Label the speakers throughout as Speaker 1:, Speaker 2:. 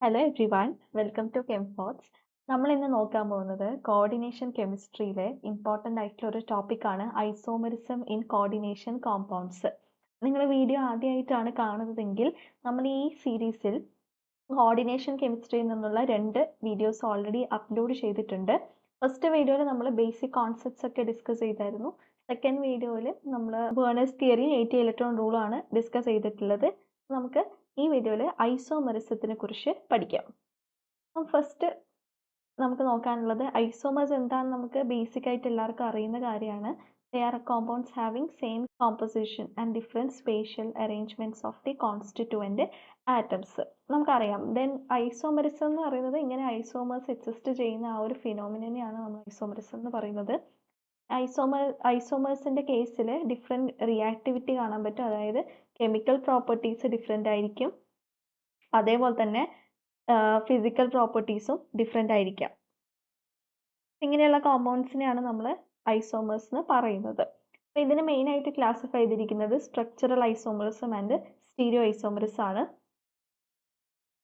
Speaker 1: Hello everyone, welcome to കെംഫോർട്സ്. നമ്മൾ ഇന്ന് നോക്കാൻ പോകുന്നത് കോർഡിനേഷൻ കെമിസ്ട്രിയിലെ ഇമ്പോർട്ടൻ്റ് ആയിട്ടുള്ള ഒരു ടോപ്പിക്കാണ് ഐസോമറിസം ഇൻ കോർഡിനേഷൻ കോമ്പൗണ്ട്സ്. നിങ്ങൾ വീഡിയോ ആദ്യമായിട്ടാണ് കാണുന്നതെങ്കിൽ നമ്മൾ ഈ സീരീസിൽ കോർഡിനേഷൻ കെമിസ്ട്രിയിൽ നിന്നുള്ള 2 വീഡിയോസ് ഓൾറെഡി അപ്ലോഡ് ചെയ്തിട്ടുണ്ട്. ഫസ്റ്റ് വീഡിയോയിൽ നമ്മൾ ബേസിക് കോൺസെപ്റ്റ്സ് ഒക്കെ ഡിസ്കസ് ചെയ്തായിരുന്നു. സെക്കൻഡ് വീഡിയോയിൽ നമ്മൾ ബേണേഴ്സ് തിയറി 80 ഇലക്ട്രോൺ റൂളാണ് ഡിസ്കസ് ചെയ്തിട്ടുള്ളത്. നമുക്ക് ഈ വീഡിയോയിൽ ഐസോമറിസത്തിനെ കുറിച്ച് പഠിക്കാം. ഫസ്റ്റ് നമുക്ക് നോക്കാനുള്ളത് ഐസോമേഴ്സ് എന്താണെന്ന് നമുക്ക് ബേസിക് ആയിട്ട് എല്ലാവർക്കും അറിയുന്ന കാര്യമാണ്. They are compounds having same composition and different spatial arrangements of the constituent atoms. നമുക്കറിയാം. ദെൻ ഐസോമറിസം എന്ന് പറയുന്നത് ഇങ്ങനെ ഐസോമേഴ്സ് എക്സിസ്റ്റ് ചെയ്യുന്ന ആ ഒരു ഫിനോമിനനെയാണ് നമ്മൾ ഐസോമറിസം എന്ന് പറയുന്നത്. ഐസോമേഴ്സിൻ്റെ കേസിൽ ഡിഫറെൻറ്റ് റിയാക്ടിവിറ്റി കാണാൻ പറ്റും. അതായത് കെമിക്കൽ പ്രോപ്പർട്ടീസ് ഡിഫറെൻ്റ് ആയിരിക്കും, അതേപോലെ തന്നെ ഫിസിക്കൽ പ്രോപ്പർട്ടീസും ഡിഫറെൻ്റ് ആയിരിക്കാം. ഇങ്ങനെയുള്ള കോമ്പൗണ്ട്സിനെയാണ് നമ്മൾ ഐസോമേഴ്സ് എന്ന് പറയുന്നത്. അപ്പോൾ ഇതിന് മെയിനായിട്ട് ക്ലാസിഫൈ ചെയ്തിരിക്കുന്നത് structural isomerism and stereoisomerism ആണ്.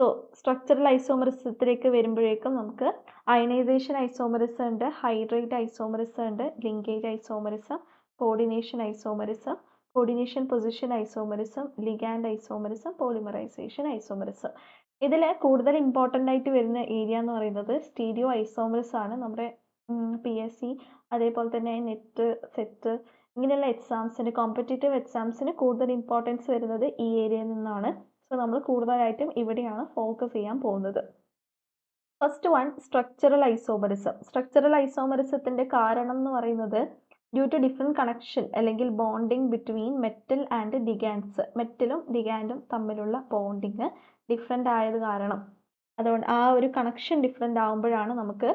Speaker 1: സോ സ്ട്രക്ചറൽ ഐസോമറിസത്തിലേക്ക് വരുമ്പോഴേക്കും നമുക്ക് അയണൈസേഷൻ ഐസോമറിസം ഉണ്ട്, ഹൈഡ്രേറ്റ് ഐസോമറിസം ഉണ്ട്, linkage isomerism, coordination isomerism, coordination position isomerism, ligand isomerism, polymerisation isomerism. ഇതിൽ കൂടുതൽ ഇമ്പോർട്ടൻ്റ് ആയിട്ട് വരുന്ന ഏരിയ എന്ന് പറയുന്നത് സ്റ്റീരിയോ ഐസോമറിസം ആണ്. നമ്മുടെ PSC അതേപോലെ തന്നെ നെറ്റ് സെറ്റ് ഇങ്ങനെയുള്ള എക്സാംസിന്, കോമ്പറ്റേറ്റീവ് എക്സാംസിന് കൂടുതൽ ഇമ്പോർട്ടൻസ് വരുന്നത് ഈ ഏരിയയിൽ നിന്നാണ്. സോ നമ്മൾ കൂടുതലായിട്ടും ഇവിടെയാണ് ഫോക്കസ് ചെയ്യാൻ പോകുന്നത്. First one, structural isomerism. Structural ഐസോമറിസത്തിൻ്റെ കാരണം എന്ന് പറയുന്നത് ഡ്യൂ ടു ഡിഫറെൻറ്റ് കണക്ഷൻ അല്ലെങ്കിൽ bonding between metal and ligands. മെറ്റലും ലിഗാൻഡും തമ്മിലുള്ള ബോണ്ടിങ് ഡിഫറെൻ്റ് ആയത് കാരണം, അതുകൊണ്ട് ആ ഒരു കണക്ഷൻ ഡിഫറെൻ്റ് ആകുമ്പോഴാണ് നമുക്ക്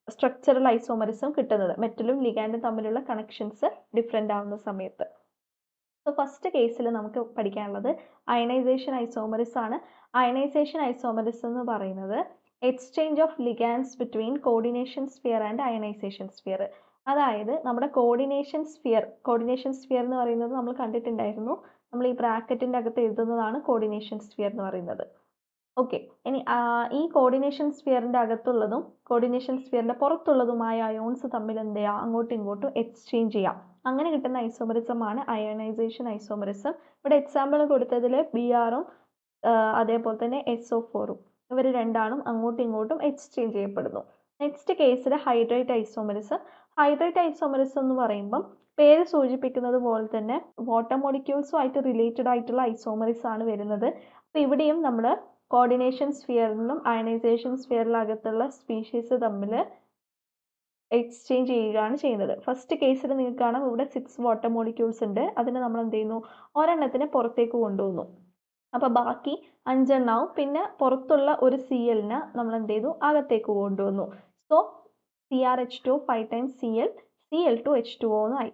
Speaker 1: സ്ട്രക്ചറൽ ഐസോമറിസം കിട്ടുന്നത്. മെറ്റലും ലിഗാൻഡും തമ്മിലുള്ള കണക്ഷൻസ് ഡിഫറെൻ്റ് ആവുന്ന സമയത്ത്. സോ ഫസ്റ്റ് കേസിൽ നമുക്ക് പഠിക്കാനുള്ളത് അയണൈസേഷൻ ഐസോമറിസം ആണ്. അയണൈസേഷൻ ഐസോമറിസം എന്ന് പറയുന്നത് exchange of ligands between coordination sphere and ionisation sphere. അതായത് നമ്മുടെ കോർഡിനേഷൻ സ്ഫിയർ എന്ന് പറയുന്നത് നമ്മൾ കണ്ടിട്ടുണ്ടായിരുന്നു. നമ്മൾ ഈ ബ്രാക്കറ്റിൻ്റെ അകത്ത് എഴുതുന്നതാണ് കോർഡിനേഷൻ സ്ഫിയർ എന്ന് പറയുന്നത്. ഓക്കെ, ഇനി ഈ കോർഡിനേഷൻ സ്ഫിയറിൻ്റെ അകത്തുള്ളതും കോർഡിനേഷൻ സ്ഫിയറിൻ്റെ പുറത്തുള്ളതുമായ അയോൺസ് തമ്മിൽ എന്ത് ചെയ്യാം, അങ്ങോട്ടും ഇങ്ങോട്ടും എക്സ്ചേഞ്ച് ചെയ്യാം. അങ്ങനെ കിട്ടുന്ന ഐസോമറിസം ആണ് അയണൈസേഷൻ ഐസോമറിസം. ഇവിടെ എക്സാമ്പിൾ കൊടുത്തതിൽ Br-ഉം അതേപോലെ തന്നെ SO4-ഉം ഇവർ രണ്ടാളും അങ്ങോട്ടും ഇങ്ങോട്ടും എക്സ്ചേഞ്ച് ചെയ്യപ്പെടുന്നു. നെക്സ്റ്റ് കേസിൽ ഹൈഡ്രേറ്റ് ഐസോമറിസം. ഹൈഡ്രേറ്റ് ഐസോമറിസം എന്ന് പറയുമ്പം പേര് സൂചിപ്പിക്കുന്നത് പോലെ തന്നെ വാട്ടർ മോളിക്യൂൾസുമായിട്ട് റിലേറ്റഡ് ആയിട്ടുള്ള ഐസോമറിസം ആണ് വരുന്നത്. അപ്പോൾ ഇവിടെയും നമ്മൾ കോർഡിനേഷൻ സ്ഫിയറിലും അയണൈസേഷൻ സ്ഫിയറിലകത്തുള്ള സ്പീഷീസ് തമ്മിൽ എക്സ്ചേഞ്ച് ചെയ്യുകയാണ് ചെയ്യുന്നത്. ഫസ്റ്റ് കേസിൽ നിങ്ങൾക്ക് കാണാം ഇവിടെ 6 വാട്ടർ മോളിക്യൂൾസ് ഉണ്ട്. അതിനെ നമ്മൾ എന്ത് ചെയ്യുന്നു, ഒരെണ്ണത്തിനെ പുറത്തേക്ക് കൊണ്ടുവന്നു. അപ്പോൾ ബാക്കി 5 എണ്ണാവും. പിന്നെ പുറത്തുള്ള ഒരു Cl-നെ നമ്മൾ എന്ത് ചെയ്തു, അകത്തേക്ക് കൊണ്ടുവന്നു. So CrH2 5 times Cl, Cl2H2O എന്നായി.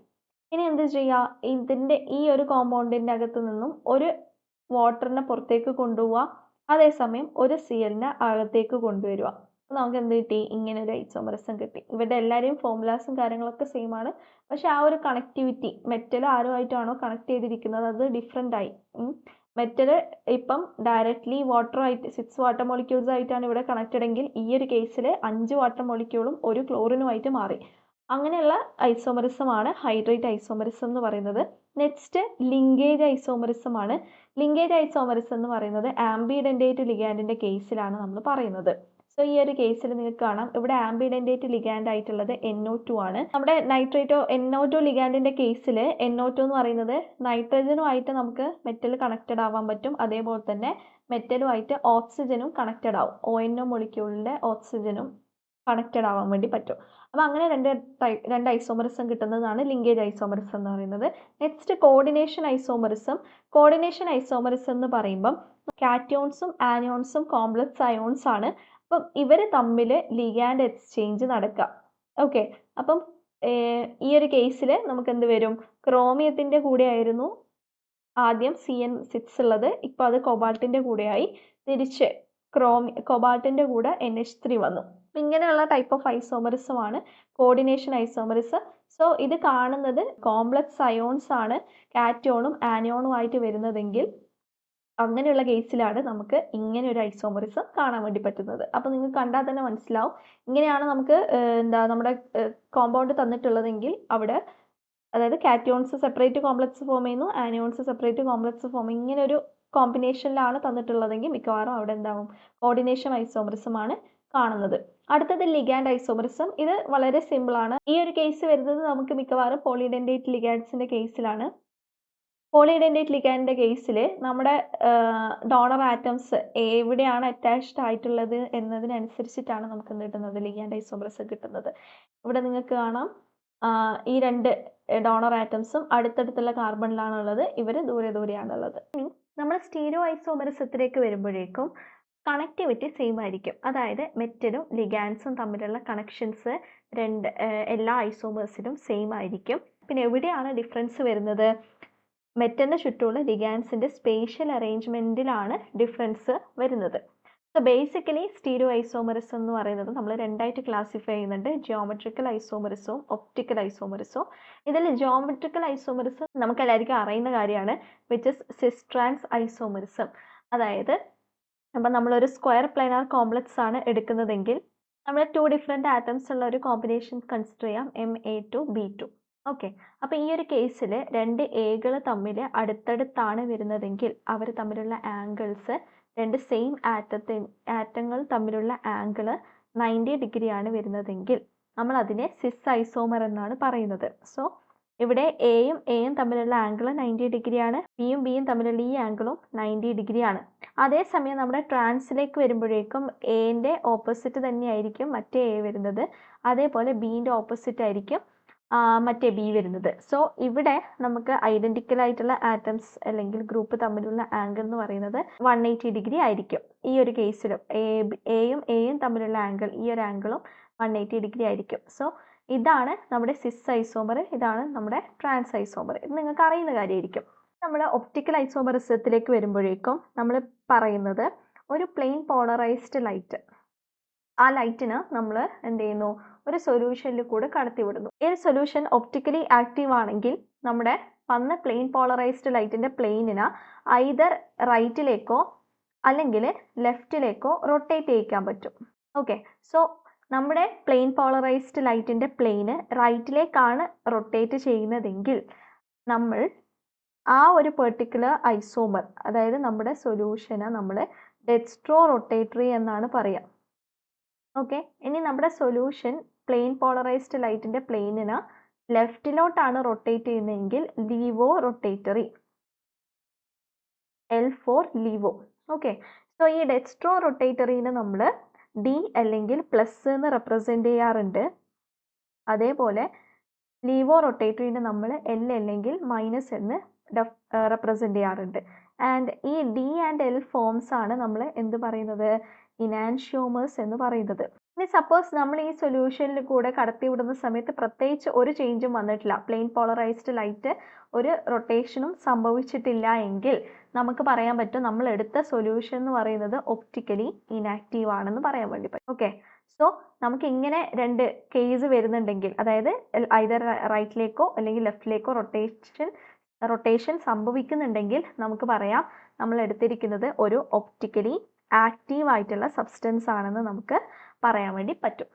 Speaker 1: ഇനി എന്ത് ചെയ്യുക, ഇതിൻ്റെ ഈ ഒരു കോമ്പൗണ്ടിൻ്റെ അകത്ത് നിന്നും ഒരു വാട്ടറിനെ പുറത്തേക്ക് കൊണ്ടുപോവുക, അതേസമയം ഒരു Cl-നെ അകത്തേക്ക് കൊണ്ടുവരിക. അപ്പോൾ നമുക്ക് എന്ത് കിട്ടി, ഇങ്ങനെ ഒരു ഐസോമറിസം കിട്ടി. ഇവരുടെ എല്ലാവരെയും ഫോർമുലാസും കാര്യങ്ങളൊക്കെ സെയിം ആണ്, പക്ഷെ ആ ഒരു കണക്ടിവിറ്റി മെറ്റൽ ആരുമായിട്ടാണോ കണക്ട് ചെയ്തിരിക്കുന്നത് അത് ഡിഫറെൻ്റ് ആയി. മെറ്റൽ ഇപ്പം ഡയറക്റ്റ്ലി വാട്ടറുമായിട്ട് 6 വാട്ടർ മോളിക്യൂൾസ് ആയിട്ടാണ് ഇവിടെ കണക്റ്റഡ് എങ്കിൽ ഈ ഒരു കേസിൽ 5 വാട്ടർ മോളിക്യൂളും ഒരു ക്ലോറിനുമായിട്ട് മാറി. അങ്ങനെയുള്ള ഐസോമറിസം ആണ് ഹൈഡ്രേറ്റ് ഐസോമറിസം എന്ന് പറയുന്നത്. നെക്സ്റ്റ് ലിങ്കേജ് ഐസോമറിസം ആണ്. ലിങ്കേജ് ഐസോമറിസം എന്ന് പറയുന്നത് ആംബിഡെൻഡേറ്റ് ലിഗാൻഡിൻ്റെ കേസിലാണ് നമ്മൾ പറയുന്നത്. സോ ഈ ഒരു കേസിൽ നിങ്ങൾക്ക് കാണാം ഇവിടെ ആംബിഡെൻഡേറ്റ് ലിഗാൻഡ് ആയിട്ടുള്ളത് NO2 ആണ്. നമ്മുടെ NO2 ലിഗാൻഡിൻ്റെ കേസിൽ NO2 എന്ന് പറയുന്നത് നൈട്രജനുമായിട്ട് നമുക്ക് മെറ്റൽ കണക്റ്റഡ് ആവാൻ പറ്റും. അതേപോലെ തന്നെ മെറ്റലുമായിട്ട് ഓക്സിജനും കണക്റ്റഡ് ആവും. ONO മൊളിക്യൂളിൻ്റെ ഓക്സിജനും കണക്റ്റഡ് ആവാൻ വേണ്ടി പറ്റും. അപ്പോൾ അങ്ങനെ രണ്ട് ഐസോമറിസം കിട്ടുന്നതാണ് ലിങ്കേജ് ഐസോമറിസം എന്ന് പറയുന്നത്. Next coordination isomerism. Coordination isomerism എന്ന് പറയുമ്പം കാറ്റയോൺസും ആനിയോൺസും കോംപ്ലക്സ് അയോൺസ് ആണ്. അപ്പം ഇവർ തമ്മിൽ ലിഗാൻഡ് എക്സ്ചേഞ്ച് നടക്കുക. ഓക്കെ, അപ്പം ഈ ഒരു കേസിൽ നമുക്ക് എന്ത് വരും, ക്രോമിയത്തിൻ്റെ കൂടെ ആയിരുന്നു ആദ്യം CN6 ഉള്ളത്, ഇപ്പോൾ അത് കൊബാൾട്ടിൻ്റെ കൂടെയായി. തിരിച്ച് കൊബാൾട്ടിൻ്റെ കൂടെ NH3 വന്നു. ഇങ്ങനെയുള്ള ടൈപ്പ് ഓഫ് ഐസോമറിസം ആണ് കോർഡിനേഷൻ ഐസോമറിസം. സോ ഇത് കാണുന്നത് കോംപ്ലക്സ് അയോൺസ് ആണ് കാറ്റയോണും ആനിയോണും ആയിട്ട് വരുന്നതെങ്കിൽ അങ്ങനെയുള്ള കേസിലാണ് നമുക്ക് ഇങ്ങനെ ഒരു ഐസോമറിസം കാണാൻ വേണ്ടി പറ്റുന്നത്. അപ്പോൾ നിങ്ങൾക്ക് കണ്ടാൽ തന്നെ മനസ്സിലാവും ഇങ്ങനെയാണ് നമുക്ക് നമ്മുടെ കോമ്പൗണ്ട് തന്നിട്ടുള്ളതെങ്കിൽ അവിടെ അതായത് കാറ്റയോൺസ് സെപ്പറേറ്റ് കോംപ്ലക്സ് ഫോം ചെയ്യുന്നു, ആനിയോൺസ് സെപ്പറേറ്റ് കോംപ്ലക്സ് ഫോം, ഇങ്ങനെ ഒരു കോമ്പിനേഷനിലാണ് തന്നിട്ടുള്ളതെങ്കിൽ മിക്കവാറും അവിടെ എന്താവും, കോർഡിനേഷൻ ഐസോമറിസം ആണ് കാണുന്നത്. അടുത്തത് ലിഗാൻഡ് ഐസോമറിസം. ഇത് വളരെ സിമ്പിൾ ആണ്. ഈ ഒരു കേസ് വരുന്നത് നമുക്ക് മിക്കവാറും പോളിഡെൻഡേറ്റ് ലിഗാൻഡ്സിന്റെ കേസിലാണ്. പോളിഡെൻഡേറ്റ് ലിഗാൻഡിന്റെ കേസിൽ നമ്മുടെ ഡോണർ ആറ്റംസ് എവിടെയാണ് അറ്റാച്ച്ഡ് ആയിട്ടുള്ളത് എന്നതിനനുസരിച്ചിട്ടാണ് നമുക്ക് എന്ത് കിട്ടുന്നത്, ലിഗാൻഡ് ഐസോമറിസം കിട്ടുന്നത്. ഇവിടെ നിങ്ങൾക്ക് കാണാം ഈ രണ്ട് ഡോണർ ആറ്റംസും അടുത്തടുത്തുള്ള കാർബണിലാണ് ഉള്ളത്, ഇവർ ദൂരെ ദൂരെയാണുള്ളത്. നമ്മൾ സ്റ്റീരിയോ ഐസോമറിസത്തിലേക്ക് വരുമ്പോഴേക്കും കണക്ടിവിറ്റി സെയിം ആയിരിക്കും. അതായത് മെറ്റലും ലിഗാൻഡ്സും തമ്മിലുള്ള കണക്ഷൻസ് എല്ലാ ഐസോമേഴ്സിലും സെയിം ആയിരിക്കും. പിന്നെ എവിടെയാണ് ഡിഫറൻസ് വരുന്നത്, മെറ്റലിന് ചുറ്റുമുള്ള ലിഗാൻഡ്സിന്റെ സ്പേഷ്യൽ അറേഞ്ച്മെന്റിലാണ് ഡിഫറൻസ് വരുന്നത്. സോ ബേസിക്കലി സ്റ്റീരിയോ ഐസോമറിസം എന്ന് പറയുന്നത് നമ്മൾ രണ്ടായിട്ട് ക്ലാസിഫൈ ചെയ്യുന്നുണ്ട്, ജിയോമെട്രിക്കൽ ഐസോമറിസവും ഒപ്റ്റിക്കൽ ഐസോമറിസവും. ഇതിൽ ജിയോമെട്രിക്കൽ ഐസോമറിസം നമുക്ക് എല്ലാവർക്കും അറിയുന്ന കാര്യമാണ്, which is cis trans isomerism. അതായത് അപ്പം നമ്മളൊരു സ്ക്വയർ പ്ലാനാർ കോംപ്ലക്സ് ആണ് എടുക്കുന്നതെങ്കിൽ നമ്മൾ 2 ഡിഫറെൻറ്റ് ആറ്റംസ് ഉള്ള ഒരു കോമ്പിനേഷൻ കൺസിഡർ ചെയ്യാം, MA2 B2. ഓക്കെ, അപ്പോൾ ഈ ഒരു കേസിൽ രണ്ട് എകൾ തമ്മിൽ അടുത്തടുത്താണ് വരുന്നതെങ്കിൽ അവർ തമ്മിലുള്ള ആംഗിൾസ്, രണ്ട് സെയിം ആറ്റങ്ങൾ തമ്മിലുള്ള ആംഗിള് 90 ഡിഗ്രിയാണ് വരുന്നതെങ്കിൽ നമ്മൾ അതിനെ സിസ് ഐസോമർ എന്നാണ് പറയുന്നത്. സോ ഇവിടെ എയും തമ്മിലുള്ള ആംഗിൾ 90 ഡിഗ്രിയാണ്, ബിയും തമ്മിലുള്ള ഈ ആംഗിളും 90 ഡിഗ്രിയാണ്. അതേസമയം നമ്മുടെ ട്രാൻസിലേക്ക് വരുമ്പോഴേക്കും എന്റെ ഓപ്പോസിറ്റ് തന്നെയായിരിക്കും മറ്റേ എ വരുന്നത്, അതേപോലെ ബിന്റെ ഓപ്പോസിറ്റ് ആയിരിക്കും മറ്റേ ബി വരുന്നത്. സോ ഇവിടെ നമുക്ക് ഐഡന്റിക്കൽ ആയിട്ടുള്ള ആറ്റംസ് അല്ലെങ്കിൽ ഗ്രൂപ്പ് തമ്മിലുള്ള ആംഗിൾ എന്ന് പറയുന്നത് 180 ഡിഗ്രി ആയിരിക്കും. ഈ ഒരു കേസിലും എയും തമ്മിലുള്ള ആംഗിൾ, ഈ ഒരു ആംഗിളും 180 ഡിഗ്രി ആയിരിക്കും. സോ ഇതാണ് നമ്മുടെ സിസ് ഐസോമർ, ഇതാണ് നമ്മുടെ ട്രാൻസ് ഐസോമർ. ഇത് നിങ്ങൾക്ക് അറിയുന്ന കാര്യമായിരിക്കും. നമ്മൾ ഒപ്റ്റിക്കൽ ഐസോമറിസത്തിലേക്ക് വരുമ്പോഴേക്കും നമ്മൾ പറയുന്നത് ഒരു പ്ലെയിൻ പോളറൈസ്ഡ് ലൈറ്റ്, ആ ലൈറ്റിന് നമ്മൾ എന്ത് ചെയ്യുന്നു, ഒരു സൊല്യൂഷനിൽ കൂടെ കടത്തിവിടുന്നു. ഈ സൊല്യൂഷൻ ഒപ്റ്റിക്കലി ആക്റ്റീവ് ആണെങ്കിൽ നമ്മുടെ വന്ന പ്ലെയിൻ പോളറൈസ്ഡ് ലൈറ്റിന്റെ പ്ലെയിനിന് ഐദർ റൈറ്റിലേക്കോ അല്ലെങ്കിൽ ലെഫ്റ്റിലേക്കോ റൊട്ടേറ്റ് ചെയ്യിക്കാൻ പറ്റും. ഓക്കെ, സോ നമ്മുടെ പ്ലെയിൻ പോളറൈസ്ഡ് ലൈറ്റിന്റെ പ്ലെയിന് റൈറ്റിലേക്കാണ് റൊട്ടേറ്റ് ചെയ്യുന്നതെങ്കിൽ നമ്മൾ ആ ഒരു പെർട്ടിക്കുലർ ഐസോമർ, അതായത് നമ്മുടെ സൊല്യൂഷന് നമ്മൾ ഡെക്സ്ട്രോ റൊട്ടേറ്ററി എന്നാണ് പറയുക. ഓക്കെ, ഇനി നമ്മുടെ സൊല്യൂഷൻ പ്ലെയിൻ പോളറൈസ്ഡ് ലൈറ്റിന്റെ പ്ലെയിനിന് ലെഫ്റ്റിലോട്ടാണ് റൊട്ടേറ്റ് ചെയ്യുന്നതെങ്കിൽ ലീവോ റൊട്ടേറ്ററി, L4 ലീവോ. ഓക്കെ, സോ ഈ ഡെക്സ്ട്രോ റൊട്ടേറ്ററിനെ നമ്മൾ ഡി അല്ലെങ്കിൽ പ്ലസ് എന്ന് റെപ്രസെന്റ് ചെയ്യാറുണ്ട്. അതേപോലെ ലീവോ റൊട്ടേറ്ററിനെ നമ്മൾ എൽ അല്ലെങ്കിൽ മൈനസ് എന്ന് റെപ്രസെന്റ് ചെയ്യാറുണ്ട്. ആൻഡ് ഈ ഡി ആൻഡ് എൽ ഫോംസ് ആണ് നമ്മൾ എന്ത് പറയുന്നത്, ഇനാൻഷ്യോമേഴ്സ് എന്ന് പറയുന്നത്. ഇനി സപ്പോസ് നമ്മൾ ഈ സൊല്യൂഷനിൽ കൂടെ കടത്തിവിടുന്ന സമയത്ത് പ്രത്യേകിച്ച് ഒരു ചേഞ്ചും വന്നിട്ടില്ല, പ്ലെയിൻ പോളറൈസ്ഡ് ലൈറ്റ് ഒരു റൊട്ടേഷനും സംഭവിച്ചിട്ടില്ല എങ്കിൽ നമുക്ക് പറയാൻ പറ്റും നമ്മൾ എടുത്ത സൊല്യൂഷൻ എന്ന് പറയുന്നത് ഒപ്റ്റിക്കലി ഇനാക്റ്റീവ് ആണെന്ന് പറയാൻ വേണ്ടി പറ്റും. ഓക്കെ, സോ നമുക്ക് ഇങ്ങനെ രണ്ട് കേസ് വരുന്നുണ്ടെങ്കിൽ, അതായത് ഐദർ റൈറ്റിലേക്കോ അല്ലെങ്കിൽ ലെഫ്റ്റിലേക്കോ റൊട്ടേഷൻ സംഭവിക്കുന്നുണ്ടെങ്കിൽ നമുക്ക് പറയാം നമ്മൾ എടുത്തിരിക്കുന്നത് ഒരു ഒപ്റ്റിക്കലി ആക്റ്റീവ് ആയിട്ടുള്ള സബ്സ്റ്റൻസ് ആണെന്ന് നമുക്ക് പറയാൻ വേണ്ടി പറ്റും.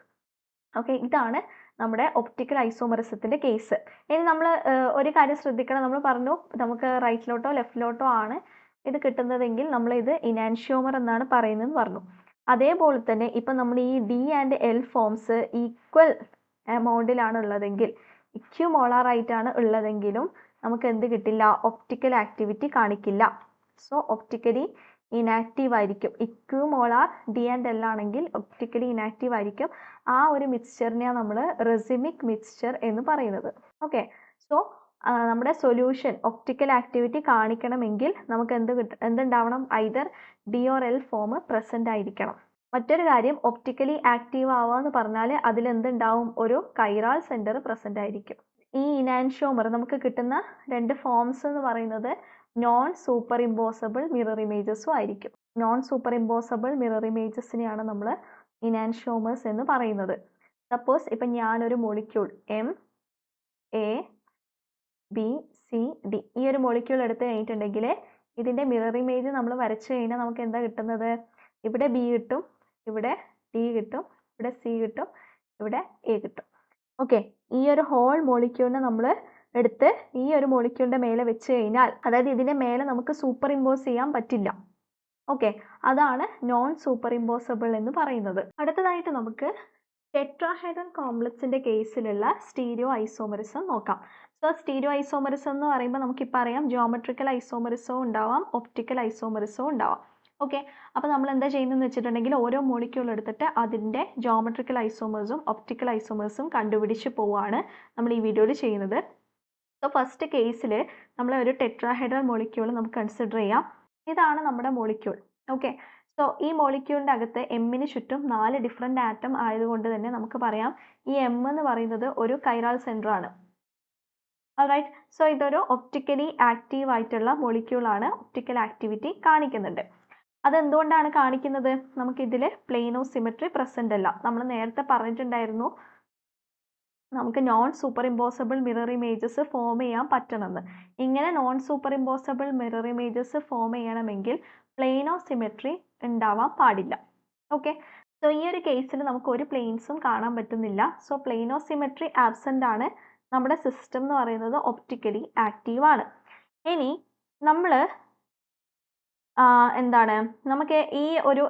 Speaker 1: ഓക്കെ, ഇതാണ് നമ്മുടെ ഒപ്റ്റിക്കൽ ഐസോമറിസത്തിന്റെ കേസ്. ഇനി നമ്മൾ ഒരു കാര്യം ശ്രദ്ധിക്കണം, നമ്മൾ പറഞ്ഞു നമുക്ക് റൈറ്റിലോട്ടോ ലെഫ്റ്റിലോട്ടോ ആണ് ഇത് കിട്ടുന്നതെങ്കിൽ നമ്മൾ ഇത് ഇനാൻഷ്യോമർ എന്നാണ് പറയുന്നതെന്ന് പറഞ്ഞു. അതേപോലെ തന്നെ ഇപ്പം നമ്മൾ ഈ D and L forms equal എമൗണ്ടിലാണ് ഉള്ളതെങ്കിൽ, ഇക്വിമോളാർ ആയിട്ടാണ് ഉള്ളതെങ്കിലും നമുക്ക് എന്ത് കിട്ടില്ല, ഒപ്റ്റിക്കൽ ആക്ടിവിറ്റി കാണിക്കില്ല. സോ ഒപ്റ്റിക്കലി ഇനാക്റ്റീവ് ആയിരിക്കും. ഇക്വിമോളാർ ഡി ആൻഡ് എൽ ആണെങ്കിൽ ഒപ്റ്റിക്കലി ഇനാക്റ്റീവ് ആയിരിക്കും. ആ ഒരു മിക്സ്ചറിനെയാണ് നമ്മൾ റെസിമിക് മിക്സ്ചർ എന്ന് പറയുന്നത്. ഓക്കെ, സോ നമ്മുടെ സൊല്യൂഷൻ ഒപ്റ്റിക്കൽ ആക്ടിവിറ്റി കാണിക്കണമെങ്കിൽ നമുക്ക് എന്തുണ്ടാവണം, either D or L form present ആയിരിക്കണം. മറ്റൊരു കാര്യം, ഒപ്റ്റിക്കലി ആക്റ്റീവ് ആവുക എന്ന് പറഞ്ഞാൽ അതിൽ എന്തുണ്ടാവും, ഒരു കൈറാൾ സെന്റർ പ്രസന്റ് ആയിരിക്കും. ഈ ഇനാൻഷ്യോമർ നമുക്ക് കിട്ടുന്ന രണ്ട് ഫോംസ് എന്ന് പറയുന്നത് നോൺ സൂപ്പർ ഇമ്പോസബിൾ മിറർ ഇമേജസും ആയിരിക്കും. നോൺ സൂപ്പർ ഇമ്പോസബിൾ മിറർ ഇമേജസിനെയാണ് നമ്മൾ ഇനാൻഷ്യോമേഴ്സ് എന്ന് പറയുന്നത്. സപ്പോസ് ഇപ്പം ഞാനൊരു മോളിക്യൂൾ MABCD ഈ ഒരു മോളിക്യൂൾ എടുത്ത് കഴിഞ്ഞിട്ടുണ്ടെങ്കിൽ ഇതിൻ്റെ മിറർ ഇമേജ് നമ്മൾ വരച്ചു കഴിഞ്ഞാൽ നമുക്ക് എന്താ കിട്ടുന്നത്? ഇവിടെ ബി കിട്ടും, ഇവിടെ ഡി കിട്ടും, ഇവിടെ സി കിട്ടും, ഇവിടെ എ കിട്ടും. ഓക്കെ, ഈ ഒരു ഹോൾ മോളിക്യൂളിനെ നമ്മൾ എടുത്ത് ഈ ഒരു മോളിക്യൂളിൻ്റെ മേലെ വെച്ച് കഴിഞ്ഞാൽ, അതായത് ഇതിൻ്റെ മേലെ നമുക്ക് സൂപ്പർ ഇമ്പോസ് ചെയ്യാൻ പറ്റില്ല. ഓക്കെ, അതാണ് നോൺ സൂപ്പർ ഇമ്പോസബിൾ എന്ന് പറയുന്നത്. അടുത്തതായിട്ട് നമുക്ക് ടെട്രാഹൈഡ്രൽ കോംപ്ലക്സിൻ്റെ കേസിലുള്ള സ്റ്റീരിയോ ഐസോമറിസം നോക്കാം. സോ സ്റ്റീരിയോ ഐസോമറിസം എന്ന് പറയുമ്പോൾ നമുക്കിപ്പോൾ അറിയാം ജിയോമെട്രിക്കൽ ഐസോമറിസവും ഉണ്ടാവാം, ഒപ്റ്റിക്കൽ ഐസോമറിസവും ഉണ്ടാവാം. ഓക്കെ, അപ്പോൾ നമ്മൾ എന്താ ചെയ്യുന്നതെന്ന് വെച്ചിട്ടുണ്ടെങ്കിൽ ഓരോ മോളിക്യൂൾ എടുത്തിട്ട് അതിൻ്റെ ജിയോമെട്രിക്കൽ ഐസോമേഴ്സും ഒപ്റ്റിക്കൽ ഐസോമേഴ്സും കണ്ടുപിടിച്ച് പോവാണ് നമ്മൾ ഈ വീഡിയോയിൽ ചെയ്യുന്നത്. സോ ഫസ്റ്റ് കേസിൽ നമ്മൾ ഒരു ടെട്രാഹൈഡ്രൽ മോളിക്യൂൾ നമുക്ക് കൺസിഡർ ചെയ്യാം. ഇതാണ് നമ്മുടെ മോളിക്യൂൾ. ഓക്കെ, സോ ഈ മോളിക്യൂളിൻ്റെ അകത്ത് എമ്മിന് ചുറ്റും 4 ഡിഫറെൻ്റ് ആറ്റം ആയതുകൊണ്ട് തന്നെ നമുക്ക് പറയാം ഈ എം എന്ന് പറയുന്നത് ഒരു കൈറാൾ സെൻറ്റർ ആണ്. ഓൾറൈറ്റ്, സോ ഇതൊരു ഒപ്റ്റിക്കലി ആക്റ്റീവ് ആയിട്ടുള്ള മോളിക്യൂളാണ്, ഒപ്റ്റിക്കൽ ആക്ടിവിറ്റി കാണിക്കുന്നുണ്ട്. അതെന്തുകൊണ്ടാണ് കാണിക്കുന്നത്? നമുക്കിതിൽ പ്ലെയിനോ സിമെട്രി പ്രസൻ്റ് അല്ല. നമ്മൾ നേരത്തെ പറഞ്ഞിട്ടുണ്ടായിരുന്നു നമുക്ക് non superimposable mirror images form ചെയ്യാൻ പറ്റണമെന്ന്. ഇങ്ങനെ non superimposable mirror images form ചെയ്യണമെങ്കിൽ പ്ലെയിനോ സിമെട്രി ഉണ്ടാവാൻ പാടില്ല. ഓക്കെ, സോ ഈ ഒരു കേസിൽ നമുക്ക് ഒരു പ്ലെയിൻസും കാണാൻ പറ്റുന്നില്ല. സോ പ്ലെയിനോ സിമെട്രി ആബ്സെൻ്റ് ആണ്. നമ്മുടെ സിസ്റ്റം എന്ന് പറയുന്നത് ഒപ്റ്റിക്കലി ആക്റ്റീവ് ആണ്. ഇനി നമ്മൾ എന്താണ്, നമുക്ക് ഈ ഒരു